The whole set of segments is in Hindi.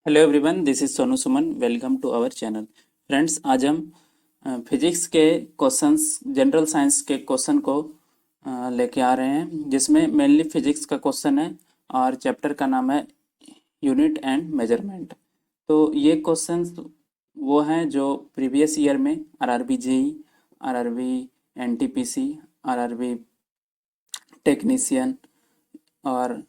Hello everyone, this is Sonu Suman. Welcome to our channel. Friends, आज हम फिजिक्स के क्वेश्चंस, जनरल साइंस के क्वेश्चन को लेके आ रहे हैं, जिसमें मेनली फिजिक्स का क्वेश्चन है और चैप्टर का नाम है यूनिट एंड मेजरमेंट। तो ये क्वेश्चंस वो हैं जो प्रीवियस ईयर में RRB JE, RRB NTPC, RRB technician और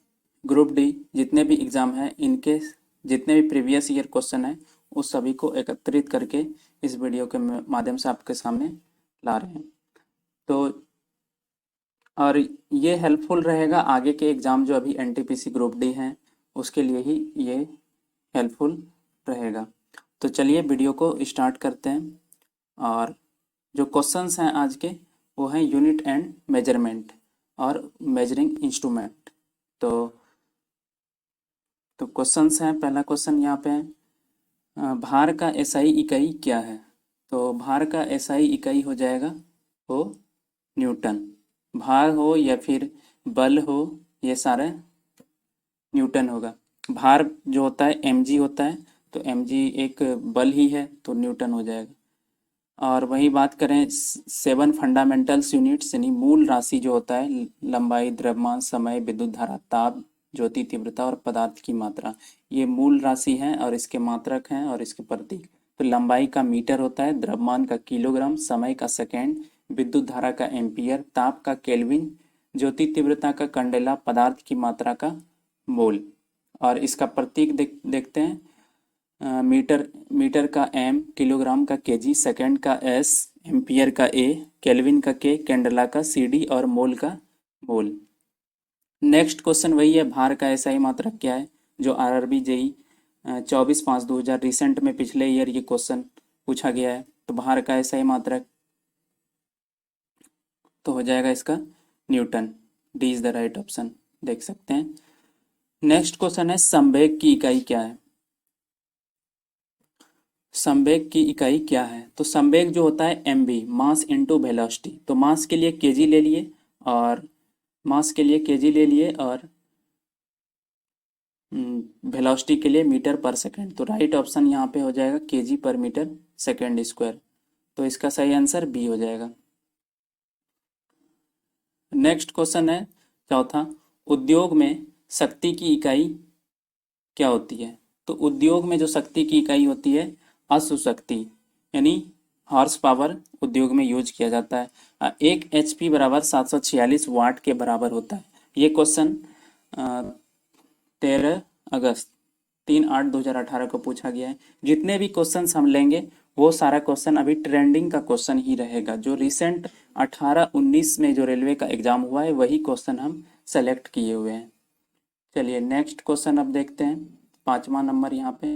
ग्रुप डी, जितने भी एग्ज़ाम हैं इनके जितने भी प्रीवियस ईयर क्वेश्चन हैं उस सभी को एकत्रित करके इस वीडियो के माध्यम से आपके सामने ला रहे हैं। तो और ये हेल्पफुल रहेगा आगे के एग्ज़ाम जो अभी एनटीपीसी ग्रुप डी हैं उसके लिए ही ये हेल्पफुल रहेगा। तो चलिए वीडियो को स्टार्ट करते हैं। और जो क्वेश्चंस हैं आज के वो हैं यूनिट एंड मेजरमेंट और मेजरिंग इंस्ट्रूमेंट। तो क्वेश्चंस हैं। पहला क्वेश्चन यहाँ पे है, भार का एसआई इकाई क्या है? तो भार का एसआई इकाई हो जाएगा वो न्यूटन। भार हो या फिर बल हो, ये सारे न्यूटन होगा। भार जो होता है एमजी होता है, तो एमजी एक बल ही है तो न्यूटन हो जाएगा। और वही बात करें 7 फंडामेंटल्स यूनिट्स यानी मूल राशि जो होता है, लंबाई, द्रव्यमान, समय, विद्युत धारा, ताप, ज्योति तीव्रता और पदार्थ की मात्रा, ये मूल राशि हैं और इसके मात्रक हैं और इसके प्रतीक। तो लंबाई का मीटर होता है, द्रव्यमान का किलोग्राम, समय का सेकेंड, विद्युत धारा का एम्पियर, ताप का केल्विन, ज्योति तीव्रता का कंडेला, पदार्थ की मात्रा का मोल। और इसका प्रतीक देखते हैं। मीटर मीटर का एम, किलोग्राम का केजी, सेकंड का एस, एम्पियर का ए, केल्विन का के, कैंडेला का सीडी और मोल का मोल। नेक्स्ट क्वेश्चन वही है, भार का एसआई मात्रक क्या है, जो आरआरबी जेई 24/5/2000 रिसेंट में पिछले ईयर ये क्वेश्चन पूछा गया है। तो भार का एसआई मात्रक तो हो जाएगा इसका Newton. D is the right option, देख सकते हैं। नेक्स्ट क्वेश्चन है, संवेग की इकाई क्या है? संवेग की इकाई क्या है? तो संवेग जो होता है एमवी, मास इनटू वेलोसिटी। तो मास के लिए केजी ले लिए और वेलोसिटी के लिए मीटर पर सेकंड। तो राइट ऑप्शन यहाँ पे हो जाएगा केजी पर मीटर सेकंड स्क्वायर। तो इसका सही आंसर बी हो जाएगा। नेक्स्ट क्वेश्चन है चौथा, उद्योग में शक्ति की इकाई क्या होती है? तो उद्योग में जो शक्ति की इकाई होती है अश्व शक्ति, यानी हॉर्स पावर उद्योग में यूज किया जाता है। 1 HP बराबर 746 वाट के बराबर होता है। ये क्वेश्चन 13 अगस्त 3/8/2018 को पूछा गया है। जितने भी क्वेश्चंस हम लेंगे वो सारा क्वेश्चन अभी ट्रेंडिंग का क्वेश्चन ही रहेगा। जो रिसेंट 18-19 में जो रेलवे का एग्जाम हुआ है वही क्वेश्चन हम सेलेक्ट किए हुए हैं। चलिए नेक्स्ट क्वेश्चन अब देखते हैं, 5वां नंबर यहाँ पे।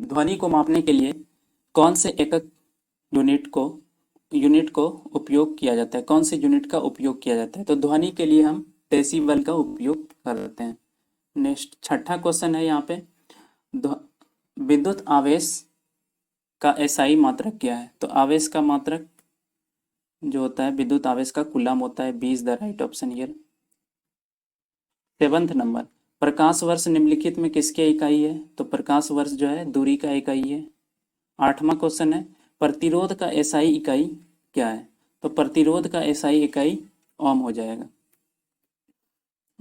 ध्वनि को मापने के लिए कौन से एकक यूनिट को उपयोग किया जाता है? कौन से यूनिट का उपयोग किया जाता है? तो ध्वनि के लिए हम डेसिबल का उपयोग करते हैं। नेक्स्ट छठा क्वेश्चन है यहाँ पे, ध्व- विद्युत आवेश का एसआई मात्रक क्या है? तो आवेश का मात्रक जो होता है विद्युत आवेश का कूलम होता है। B is the right option here. 7वां नंबर, प्रकाश वर्ष निम्नलिखित में किसकी इकाई है? तो प्रकाश वर्ष जो है दूरी का इकाई है। 8वां क्वेश्चन है, प्रतिरोध का एसआई इकाई क्या है? तो प्रतिरोध का एसआई इकाई ओम हो जाएगा।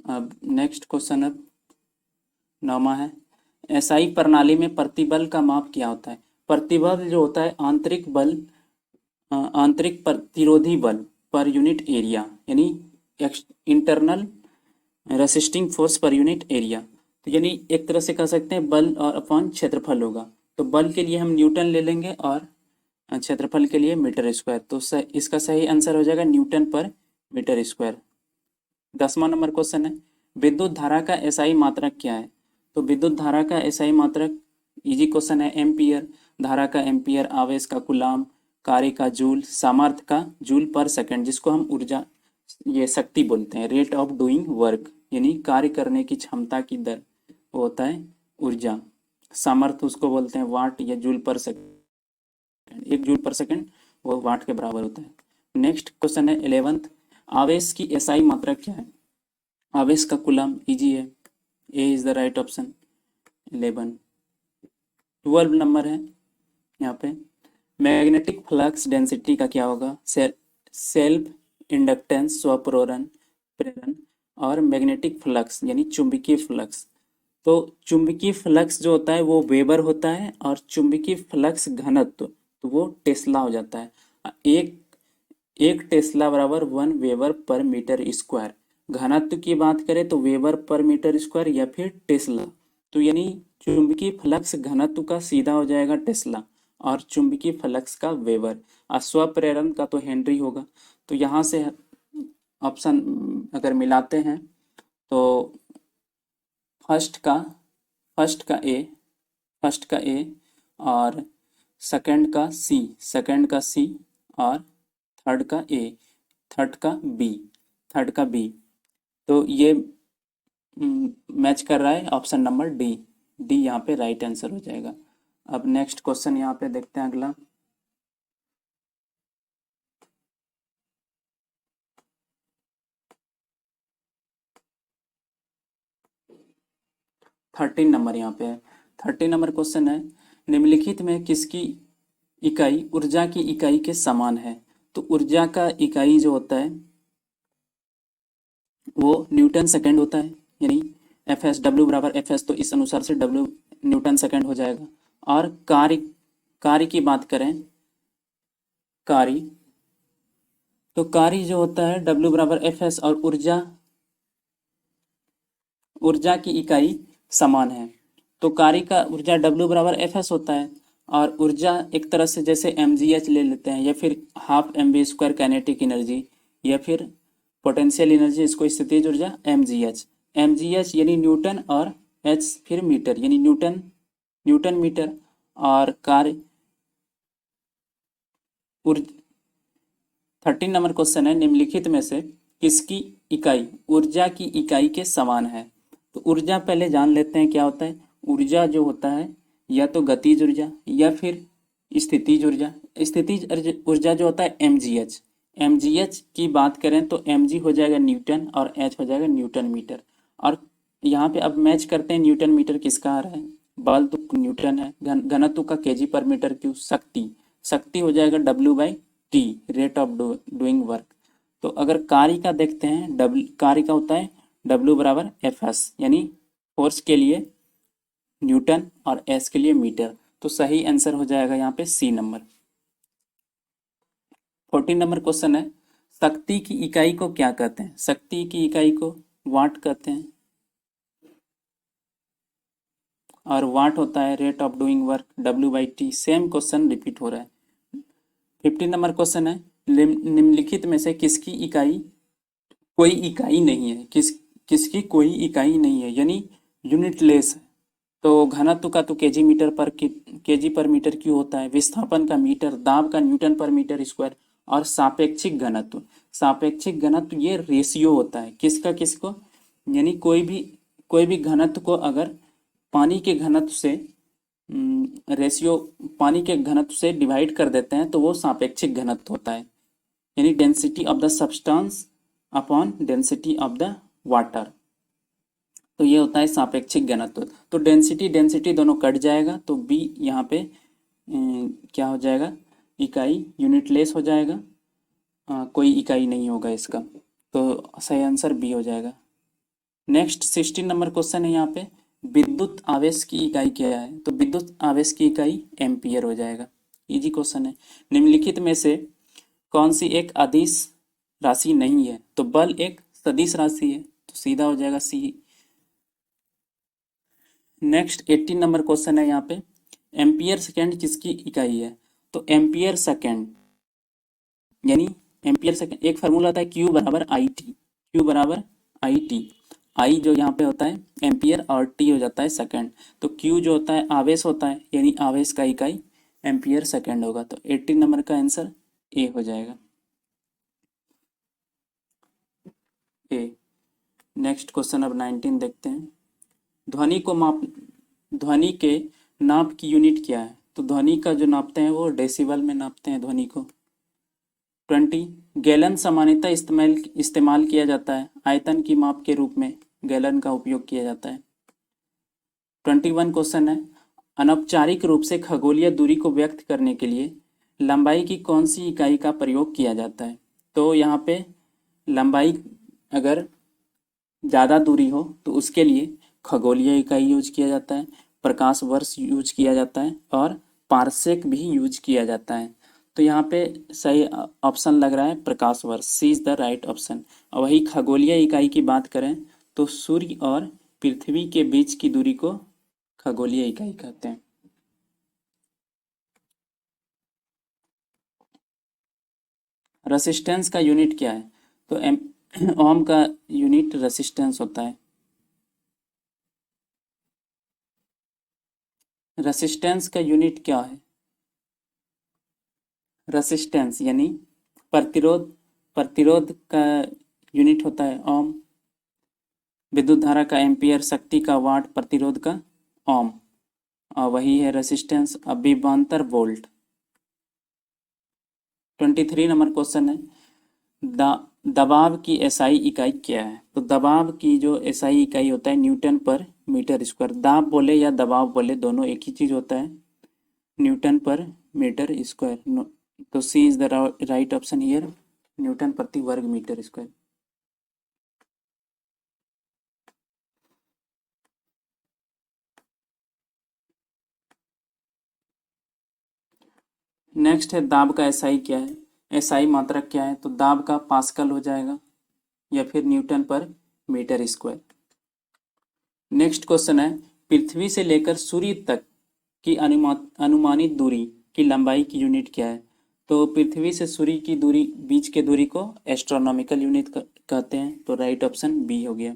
अब नेक्स्ट क्वेश्चन अब 9वां है, एसआई प्रणाली में प्रतिबल का माप क्या होता है? प्रतिबल जो होता है आंतरिक प्रतिरोधी बल पर यूनिट एरिया, यानी internal resisting force per unit area. तो यानी एक तरह से कह सकते हैं बल और अपॉन क्षेत्रफल होगा। तो बल के लिए हम न्यूटन ले लेंगे और क्षेत्रफल के लिए मीटर स्क्वायर। तो इसका सही आंसर हो जाएगा न्यूटन पर मीटर स्क्वायर। 10वां नंबर क्वेश्चन है, विद्युत धारा का एसआई मात्रक क्या है? तो विद्युत धारा का एसआई मात्रक इजी क्वेश्चन है, एम्पियर। धारा का एम्पियर, आवेश का कूलाम, कार्य का जूल, सामर्थ्य का जूल पर सेकंड, जिसको हम ऊर्जा ये शक्ति बोलते हैं। रेट ऑफ डूइंग वर्क यानी कार्य करने की क्षमता की दर, वो होता है ऊर्जा। सामर्थ्य उसको बोलते हैं वाट या जूल पर सेकंड। 1 जूल पर सेकंड वो वाट के बराबर होता है। नेक्स्ट क्वेश्चन है 11th, आवेश की एसआई मात्रक क्या है? आवेश का कूलम इजी है, A is the right option. 11। 12 नंबर है यहाँ पे, मैग्नेटिक फ्लक्स डेंसिटी का क्या होगा? सेल्फ इंडक्टेंस, स्वप्रेरण प्रेरण, और मैग्नेटिक फ्लक्स यानी चुंबकीय फ्लक्स। तो चुंबकीय फ्लक्स जो होता है वो वेबर होता है, और चुंबकीय फ्लक्स घनत्व तो वो टेस्ला हो जाता है। एक एक टेस्ला बराबर 1 वेबर पर मीटर स्क्वायर। घनत्व की बात करें तो वेबर पर मीटर स्क्वायर या फिर टेस्ला। तो यानी चुंबकीय फ्लक्स घनत्व का सीधा हो जाएगा टेस्ला, और चुंबकीय फ्लक्स का वेबर, और स्वप्रेरण का तो हेनरी होगा। तो यहाँ से ऑप्शन अगर मिलाते हैं तो फर्स्ट का फर्स्ट का ए फर्स्ट का ए, और सेकंड का सी, और थर्ड का ए, थर्ड का बी थर्ड का बी। तो ये मैच कर रहा है ऑप्शन नंबर डी। डी यहाँ पे राइट आंसर हो जाएगा। अब नेक्स्ट क्वेश्चन यहाँ पे देखते हैं अगला। 13 नंबर यहाँ पे है। 13 नंबर क्वेश्चन है, निम्नलिखित में किसकी इकाई ऊर्जा की इकाई के समान है? तो ऊर्जा का इकाई जो होता है वो न्यूटन सेकंड होता है, यानी एफ एस, डब्ल्यू बराबर एफ एस, तो इस अनुसार से डब्ल्यू न्यूटन सेकंड हो जाएगा। और कार्य कार्य की बात करें, कार्य तो कार्य जो होता है डब्ल्यू बराबर एफ एस, और ऊर्जा ऊर्जा की इकाई समान है। तो कार्य का ऊर्जा डब्ल्यू बराबर एफ एस होता है, और ऊर्जा एक तरह से जैसे एम जी एच ले लेते हैं, या फिर half m v square kinetic energy, या फिर पोटेंशियल एनर्जी, इसको स्थितिज ऊर्जा एम जी एच यानी न्यूटन, और एच फिर मीटर यानी न्यूटन न्यूटन मीटर। और कार्य 13 नंबर क्वेश्चन है, निम्नलिखित में से किसकी इकाई ऊर्जा की इकाई के समान है? तो ऊर्जा पहले जान लेते हैं क्या होता है। ऊर्जा जो होता है या तो गतिज ऊर्जा या फिर स्थितिज ऊर्जा। स्थितिज ऊर्जा जो होता है एम जी एच की बात करें तो एम जी हो जाएगा न्यूटन, और एच हो जाएगा न्यूटन मीटर। और यहाँ पे अब मैच करते हैं, न्यूटन मीटर किसका आ रहा है? बल तो न्यूटन है, घनत्व का केजी पर मीटर क्यूब, शक्ति शक्ति हो जाएगा W by T, rate of doing work. तो अगर कार्य का देखते हैं, कार्य का होता है डब्ल्यू बराबर एफ एस, यानी फोर्स के लिए न्यूटन और एस के लिए मीटर। तो सही आंसर हो जाएगा यहाँ पे सी नंबर। 14 नंबर क्वेश्चन है, शक्ति की इकाई को क्या कहते हैं? शक्ति की इकाई को वाट कहते हैं, और वाट होता है rate of doing work, W by T. Same question repeat हो रहा है। 15 नंबर क्वेश्चन है, निम्नलिखित में से किसकी इकाई कोई इकाई नहीं है? किसकी कोई इकाई नहीं है, यानी यूनिटलेस है। तो घनत्व का तो केजी पर मीटर क्यूब होता है, विस्थापन का मीटर, दाब का न्यूटन पर मीटर स्क्वायर, और सापेक्षिक घनत्व ये रेशियो होता है किसका किसको, यानी कोई भी घनत्व को अगर पानी के घनत्व से रेशियो पानी के घनत्व से डिवाइड कर देते हैं तो वो सापेक्षिक घनत्व होता है, यानी density of the substance upon density of the water. तो ये होता है सापेक्षिक घनत्व। तो डेंसिटी डेंसिटी दोनों कट जाएगा, तो बी यहाँ पे क्या हो जाएगा? इकाई यूनिटलेस हो जाएगा, कोई इकाई नहीं होगा इसका। तो सही आंसर बी हो जाएगा। नेक्स्ट 16 नंबर क्वेश्चन है यहाँ पे, विद्युत आवेश की इकाई क्या है? तो विद्युत आवेश की इकाई एम्पियर हो जाएगा। इजी क्वेश्चन है। निम्नलिखित में से कौन सी एक अदिश राशि नहीं है? तो बल एक सदिश राशि है, तो सीधा हो जाएगा सी। नेक्स्ट 18 नंबर क्वेश्चन है यहाँ पे, एम्पियर सेकेंड किसकी इकाई है? तो एम्पियर सेकेंड यानी एम्पियर सेकेंड एक फार्मूला होता है क्यू बराबर आई टी, आई जो यहाँ पे होता है एम्पियर, और टी हो जाता है सेकेंड। तो क्यू जो होता है आवेश होता है, यानी आवेश का इकाई एम्पियर सेकेंड होगा। तो 18 नंबर का आंसर ए हो जाएगा, ए। नेक्स्ट क्वेश्चन अब 19 देखते हैं, ध्वनि के नाप की यूनिट क्या है? तो ध्वनि का जो नापते हैं वो डेसिबल में नापते हैं ध्वनि को। 20 गैलन सामान्यतः इस्तेमाल किया जाता है, आयतन की माप के रूप में गैलन का उपयोग किया जाता है। 21 क्वेश्चन है, अनौपचारिक रूप से खगोलीय दूरी को व्यक्त करने के लिए लंबाई की कौन सी इकाई का प्रयोग किया जाता है? तो यहाँ पे लंबाई अगर ज़्यादा दूरी हो तो उसके लिए खगोलीय इकाई यूज किया जाता है, प्रकाश वर्ष यूज किया जाता है और पारसेक भी यूज किया जाता है। तो यहाँ पे सही ऑप्शन लग रहा है प्रकाश वर्ष, सी इज द राइट ऑप्शन। और वही खगोलीय इकाई की बात करें तो सूर्य और पृथ्वी के बीच की दूरी को खगोलीय इकाई कहते हैं। रेसिस्टेंस का यूनिट क्या है? तो ओम का यूनिट रेसिस्टेंस होता है। रेसिस्टेंस का यूनिट क्या है? रेसिस्टेंस यानी प्रतिरोध, प्रतिरोध का यूनिट होता है ओम। विद्युत धारा का एम्पियर, शक्ति का वाट, प्रतिरोध का ओम, और वही है रेसिस्टेंस। अब विभवांतर वोल्ट। 23 नंबर क्वेश्चन है, दबाव की एसआई इकाई क्या है? तो दबाव की जो एसआई इकाई होता है न्यूटन पर मीटर स्क्वायर। दाब बोले या दबाव बोले दोनों एक ही चीज होता है, न्यूटन पर मीटर स्क्वायर। तो C is the right option here, newton प्रति वर्ग मीटर स्क्वायर। नेक्स्ट है दाब का एसआई क्या है? एसआई मात्रक क्या है? तो दाब का पास्कल हो जाएगा या फिर न्यूटन पर मीटर स्क्वायर। नेक्स्ट क्वेश्चन है, पृथ्वी से लेकर सूर्य तक की अनुमानित दूरी की लंबाई की यूनिट क्या है? तो पृथ्वी से सूर्य की दूरी, बीच के दूरी को एस्ट्रोनॉमिकल यूनिट कहते हैं। तो राइट ऑप्शन बी हो गया।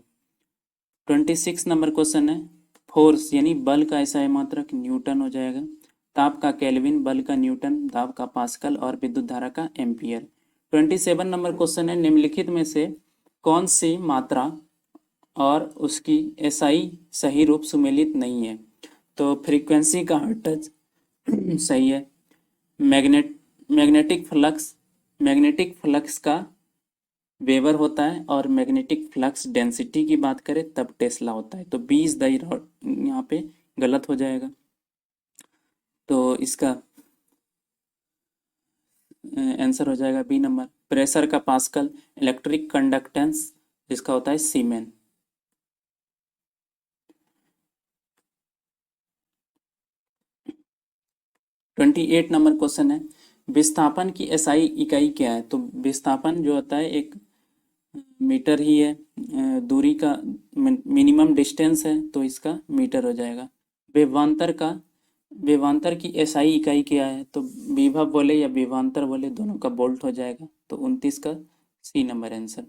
26 नंबर क्वेश्चन है, फोर्स यानी बल का एसआई मात्रक न्यूटन हो जाएगा, ताप का केल्विन, बल का न्यूटन, दाब का पास्कल और विद्युत धारा का एम्पियर। 27 नंबर क्वेश्चन है, निम्नलिखित में से कौन सी मात्रा और उसकी एसआई सही रूप सुमेलित नहीं है? तो फ्रीक्वेंसी का हर्ट्ज सही है, मैग्नेटिक फ्लक्स का वेबर होता है, और मैग्नेटिक फ्लक्स डेंसिटी की बात करें तब टेस्ला होता है। तो 20 द यहाँ पे गलत हो जाएगा। तो इसका आंसर हो जाएगा बी नंबर। प्रेशर का पास्कल, इलेक्ट्रिक कंडक्टेंस जिसका होता है सीमेन। ट्वेंटी 28 नंबर क्वेश्चन है, विस्थापन की एसआई इकाई क्या है? तो विस्थापन जो होता है एक मीटर ही है, दूरी का मिनिमम डिस्टेंस है, तो इसका मीटर हो जाएगा। विभवांतर की एसआई इकाई क्या है? तो विभव बोले या विभवांतर बोले दोनों का वोल्ट हो जाएगा। तो 29 का सी नंबर आंसर।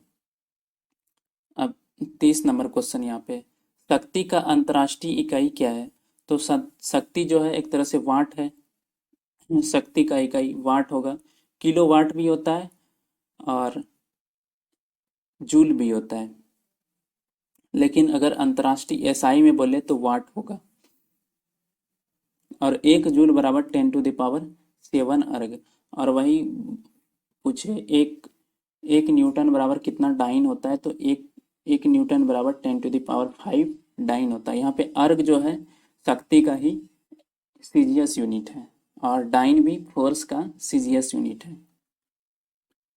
अब 30 नंबर क्वेश्चन यहाँ पे, शक्ति का अंतर्राष्ट्रीय इकाई क्या है? तो शक्ति जो है एक तरह से वाट है, शक्ति का इकाई वाट होगा। किलो वाट भी होता है और जूल भी होता है, लेकिन अगर अंतर्राष्ट्रीय एसआई में बोले तो वाट होगा। और 1 जूल बराबर 10⁻7 अर्ग। और वही पूछे एक न्यूटन बराबर कितना डाइन होता है? तो एक न्यूटन बराबर 10⁵ डाइन होता है। यहाँ पे अर्ग जो है शक्ति का ही सीजीएस यूनिट है, और डाइन भी फोर्स का सीजीएस यूनिट है।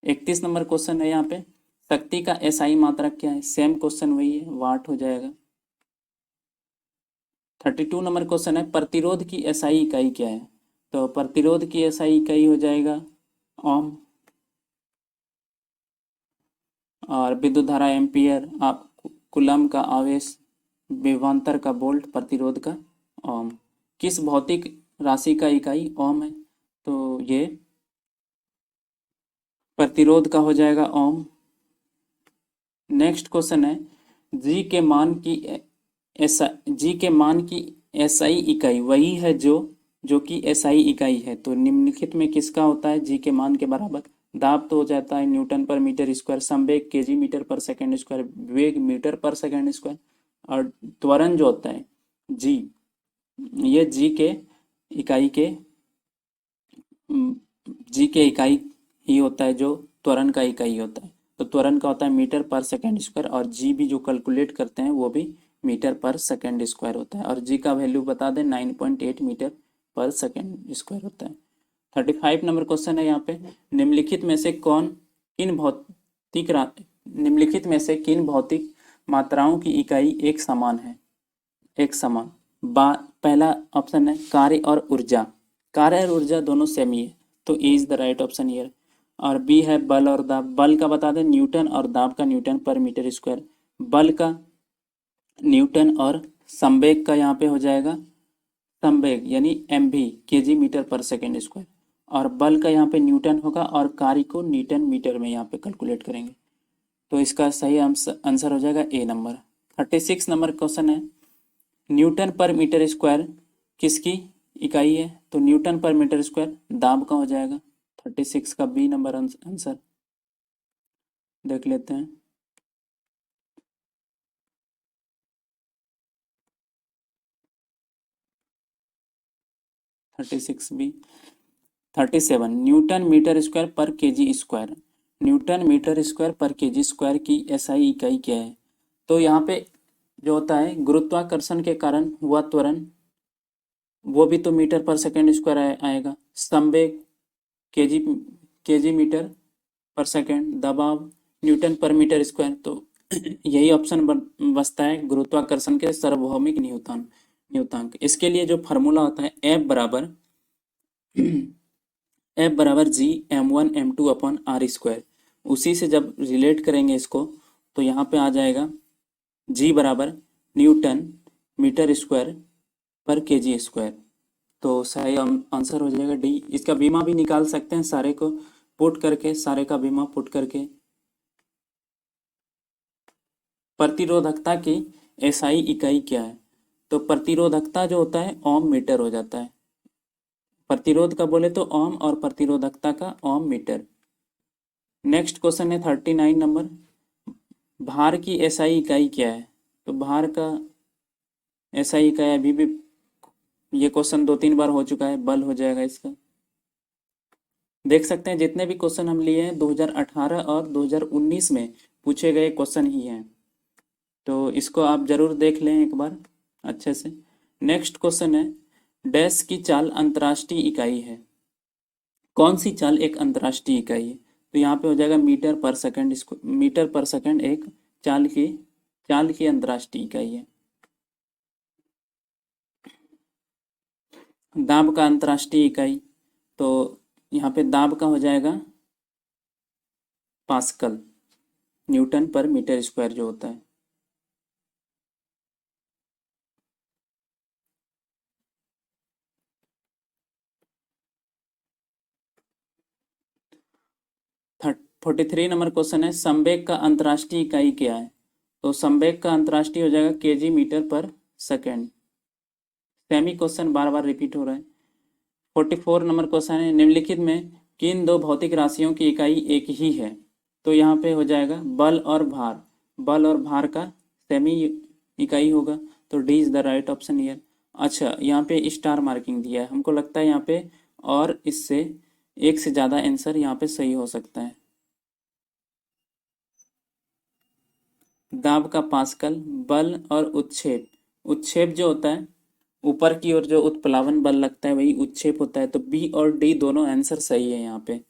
31 नंबर क्वेश्चन है यहाँ पे, शक्ति का एसआई मात्रक क्या है? सेम क्वेश्चन वही है, वाट हो जाएगा। 32 नंबर क्वेश्चन है, प्रतिरोध की एसआई इकाई क्या है? तो प्रतिरोध की एसआई इकाई हो जाएगा ओम, और विद्युत धारा एम्पियर, आप कूलम का आवेश, विभवांतर का वोल्ट, प्रतिरोध का ओम। किस भौतिक राशि का इकाई ओम है? तो ये प्रतिरोध का हो जाएगा ओम। नेक्स्ट क्वेश्चन है, जी के मान की एसआई इकाई वही है जो कि एसआई इकाई है। तो निम्नलिखित में किसका होता है जी के मान के बराबर? दाब तो हो जाता है न्यूटन पर मीटर स्क्वायर, संवेग केजी मीटर पर सेकंड स्क्वायर, वेग मीटर पर सेकंड स्क्वायर, और त्वरण जो होता है जी, ये जी के इकाई ही होता है जो त्वरण का इकाई होता है। तो त्वरण का होता है मीटर पर सेकंड स्क्वायर, और जी भी जो कैलकुलेट करते हैं वो भी मीटर पर सेकंड स्क्वायर होता है, और जी का वैल्यू बता दें 9.8 मीटर पर सेकंड स्क्वायर होता है। 35 नंबर क्वेश्चन है यहाँ पे, निम्नलिखित में से कौन किन भौतिक निम्नलिखित में से किन भौतिक मात्राओं की इकाई एक समान है, एक समान। पहला ऑप्शन है कार्य और ऊर्जा, कार्य और ऊर्जा दोनों सेम ही है, तो A is the right option here. और बी है बल और दाब, बल का बता दें न्यूटन और दाब का न्यूटन पर मीटर स्क्वायर, बल का न्यूटन और संवेग का यहाँ पे हो जाएगा संवेग यानी MV केजी मीटर पर सेकेंड स्क्वायर, और बल का यहाँ पे न्यूटन होगा और कार्य को न्यूटन मीटर में यहाँ पे कैलकुलेट करेंगे। तो इसका सही आंसर हो जाएगा ए नंबर। 36 नंबर क्वेश्चन है, न्यूटन पर मीटर स्क्वायर किसकी इकाई है, तो न्यूटन पर मीटर स्क्वायर दाब का हो जाएगा। 36 का बी नंबर आंसर देख लेते हैं। Thirty six B. 37 newton metre square पर KG square, newton metre square पर केजी स्क्वायर की एसआई इकाई क्या है, तो यहाँ पे जो होता है गुरुत्वाकर्षण के कारण हुआ त्वरण, वो भी तो मीटर पर सेकेंड स्क्वायर आएगा। संवेग केजी केजी मीटर पर सेकेंड, दबाव न्यूटन पर मीटर स्क्वायर, तो यही ऑप्शन बचता है गुरुत्वाकर्षण के सार्वभौमिक न्यूतांक। इसके लिए जो फार्मूला होता है F बराबर G m1 m2/r², उसी से जब रिलेट करेंगे इसको तो यहाँ पे आ जाएगा G बराबर न्यूटन मीटर स्क्वायर पर केजी स्क्वायर। तो सही आंसर हो जाएगा डी। इसका बीमा भी निकाल सकते हैं, सारे को पुट करके, सारे का बीमा पुट करके। प्रतिरोधकता की एसआई इकाई क्या है, तो प्रतिरोधकता जो होता है ओम मीटर हो जाता है, प्रतिरोध का बोले तो ओम और प्रतिरोधकता का ओम मीटर। नेक्स्ट क्वेश्चन है 39 नंबर, भार की एसआई इकाई क्या है, तो भार का एसआई इकाई अभी भी, ये क्वेश्चन 2-3 बार हो चुका है, बल हो जाएगा इसका। देख सकते हैं जितने भी क्वेश्चन हम लिए हैं 2018 और 2019 में पूछे गए क्वेश्चन ही हैं, तो इसको आप जरूर देख लें एक बार अच्छे से। नेक्स्ट क्वेश्चन है, डैश की चाल अंतर्राष्ट्रीय इकाई है, कौन सी चाल एक अंतर्राष्ट्रीय इकाई है, तो यहाँ पे हो जाएगा मीटर पर सेकंड, मीटर पर सेकंड एक चाल की अंतर्राष्ट्रीय इकाई है। दाब का अंतर्राष्ट्रीय इकाई, तो यहाँ पे दाब का हो जाएगा पास्कल, न्यूटन पर मीटर स्क्वायर जो होता है। थर्ट 43 नंबर क्वेश्चन है, संवेग का अंतर्राष्ट्रीय इकाई क्या है, तो संवेग का अंतर्राष्ट्रीय हो जाएगा केजी मीटर पर सेकेंड। सेमी क्वेश्चन बार बार रिपीट हो रहा है। 44 नंबर क्वेश्चन है, निम्नलिखित में किन दो भौतिक राशियों की इकाई एक ही है, तो यहाँ पे हो जाएगा बल और भार, बल और भार का सेमी इकाई होगा, तो D is the right option here. अच्छा, यहाँ पे स्टार मार्किंग दिया है, हमको लगता है यहाँ पे और इससे एक से ज़्यादा आंसर यहाँ पे सही हो सकता है। दाब का पास्कल, बल और उत्क्षेप, उत्क्षेप जो होता है ऊपर की ओर जो उत्प्लावन बल लगता है वही उत्क्षेप होता है, तो बी और डी दोनों आंसर सही है यहाँ पे।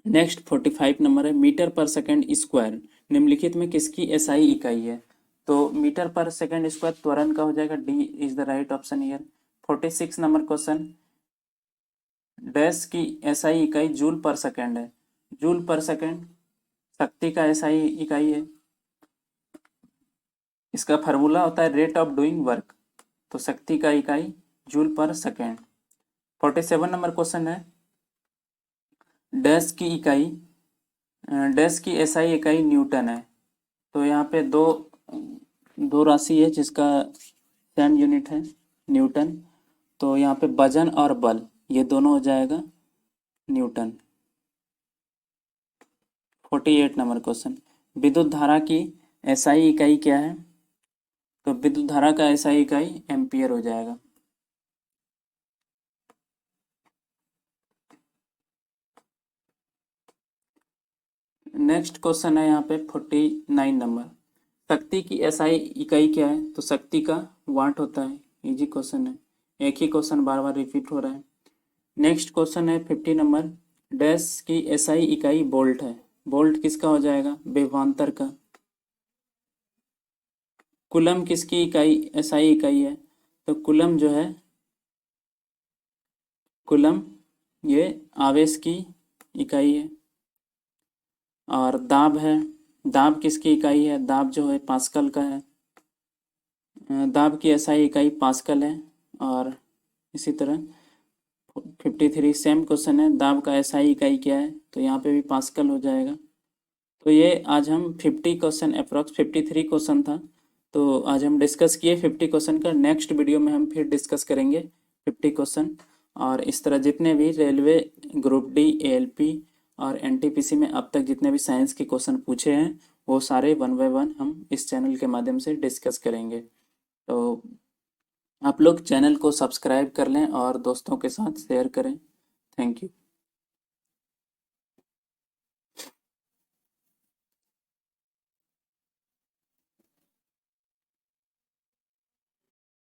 नेक्स्ट 45 नंबर है, मीटर पर सेकंड स्क्वायर निम्नलिखित में किसकी एसआई इकाई है, तो मीटर पर सेकंड स्क्वायर त्वरण का हो जाएगा, D is the right option here. 46 number question, dash की एसआई इकाई जूल पर सेकंड है, जूल पर सेकंड शक्ति का एसआई इकाई है, इसका फार्मूला होता है रेट ऑफ डूइंग वर्क, तो शक्ति का इकाई जूल पर सेकेंड। 47 नंबर क्वेश्चन है, डैश की इकाई डैश की एसआई इकाई न्यूटन है, तो यहाँ पे दो दो राशि है जिसका सेम यूनिट है न्यूटन, तो यहाँ पे वजन और बल ये दोनों हो जाएगा न्यूटन। 48 नंबर क्वेश्चन, विद्युत धारा की एसआई इकाई क्या है, तो विद्युत धारा का एसआई इकाई एम्पियर हो जाएगा। नेक्स्ट क्वेश्चन है यहाँ पे 49 नंबर। शक्ति की एसआई इकाई क्या है? तो शक्ति का वाट होता है। इजी क्वेश्चन है, एक ही क्वेश्चन बार बार रिपीट हो रहा है। नेक्स्ट क्वेश्चन है 50 नंबर। डैश की एसआई इकाई वोल्ट है। वोल्ट किसका हो जाएगा? विभवांतर का। कूलम किसकी इकाई एसआई इकाई है? तो कूलम जो है, कूलम ये आवेश की इकाई है। और दाब है, दाब किसकी इकाई है? दाब जो है पास्कल का है। दाब की एसआई इकाई पास्कल है। और इसी तरह 53 सेम क्वेश्चन है, दाब का एसआई इकाई क्या है? तो यहाँ पे भी पास्कल हो जाएगा। तो ये आज हम 50 क्वेश्चन अप्रॉक्स 53 क्वेश्चन था, तो आज हम डिस्कस किए 50 क्वेश्चन का। नेक्स्ट वीडियो में हम फिर डिस्कस करेंगे 50 क्वेश्चन। और इस तरह जितने भी रेलवे ग्रुप डी, एएलपी और एनटीपीसी में अब तक जितने भी साइंस के क्वेश्चन पूछे हैं वो सारे 1 बाय 1 हम इस चैनल के माध्यम से डिस्कस करेंगे। तो आप लोग चैनल को सब्सक्राइब कर लें और दोस्तों के साथ शेयर करें। Thank you.